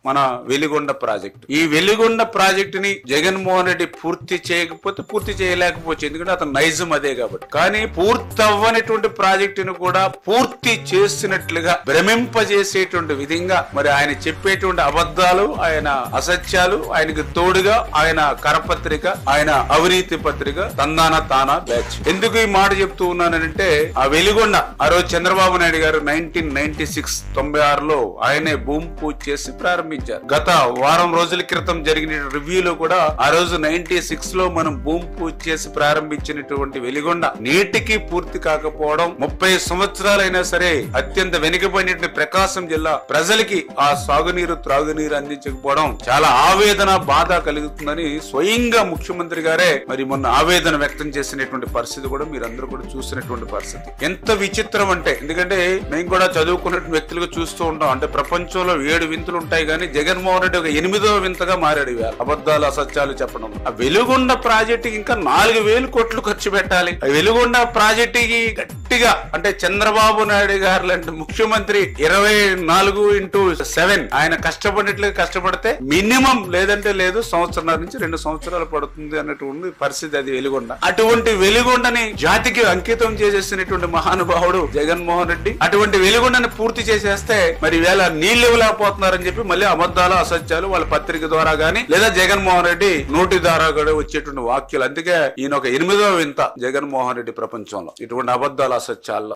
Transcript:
మన వెలిగొండ ప్రాజెక్టు. ఈ వెలిగొండ ప్రాజెక్టుని జగన్మోహన్ రెడ్డి పూర్తి చేయకపోతే పూర్తి చేయలేకపోవచ్చు, ఎందుకంటే అతను నైజం అదే కాబట్టి. కానీ పూర్తి అవ్వనటువంటి ప్రాజెక్టును కూడా పూర్తి చేసినట్లుగా భ్రమింపజేసేటువంటి విధంగా మరి ఆయన చెప్పేటువంటి అబద్ధాలు, ఆయన అసత్యాలు, ఆయనకు తోడుగా ఆయన కరపత్రిక, ఆయన అవినీతి పత్రిక తందానా తానా బ్యాచ్. ఎందుకు ఈ మాట చెప్తూ ఉన్నానంటే, ఆ వెలిగొండ ఆ రోజు చంద్రబాబు నాయుడు గారు 1996లో ఆయనే భూమి పూజ చేసి ప్రారంభించారు. గత వారం రోజుల క్రితం జరిగిన రివ్యూలో కూడా ఆ రోజు 96 లో మనం భూమి పూజ చేసి ప్రారంభించినటువంటి వెలిగొండ నేటికి పూర్తి కాకపోవడం, 30 సంవత్సరాలైనా సరే అత్యంత వెనుకబడినటువంటి ప్రకాశం జిల్లా ప్రజలకి ఆ సాగునీరు త్రాగునీరు అందించకపోవడం చాలా ఆవేదన బాధ కలుగుతుందని స్వయంగా ముఖ్యమంత్రి గారే మరి మొన్న ఆవేదన వ్యక్తం చేసినటువంటి పరిస్థితి కూడా మీరందరూ కూడా చూసినటువంటి పరిస్థితి. ఎంత విచిత్రం అంటే, ఎందుకంటే మేము కూడా చదువుకున్న వ్యక్తులుగా చూస్తూ ఉంటాం. అంటే ప్రపంచంలో 7 వింతలు ఉంటాయి కానీ జగన్మోహన్ రెడ్డి ఒక 8వ వింతగా మారాడు. అబద్ధాలు అసత్యాలు చెప్పడం. ఆ వెలుగొండ ప్రాజెక్టుకి ఇంకా 4,000 కోట్లు ఖర్చు పెట్టాలి. ఆ వెలుగొండ ప్రాజెక్టుకి గట్టిగా అంటే చంద్రబాబు నాయుడు గారు లాంటి ముఖ్యమంత్రి 24x7 ఆయన కష్టపడినట్లుగా కష్టపడితే మినిమం లేదంటే లేదు సంవత్సరాల నుంచి 2 సంవత్సరాలు పడుతుంది అన్నటువంటి పరిస్థితి అది వెలుగొండ. అటువంటి వెలుగొండని జాతికి అంకితం చేసేసినటువంటి మహానుభావుడు జగన్మోహన్ రెడ్డి. అటువంటి వెలుగొండని పూర్తి చేసేస్తే మరి వేళ నీళ్లు ఇవ్వలేకపోతున్నారని చెప్పి మళ్ళీ అబద్ధాలు అసత్యాలు వాళ్ళ పత్రిక ద్వారా గానీ లేదా జగన్మోహన్ రెడ్డి నోటి ద్వారా కూడా వచ్చేటువంటి వాక్యాలు. అందుకే ఈయన ఒక 8వ వింత జగన్మోహన్ రెడ్డి ప్రపంచంలో ఇటువంటి అబద్ధాలు అసత్యాల్లో.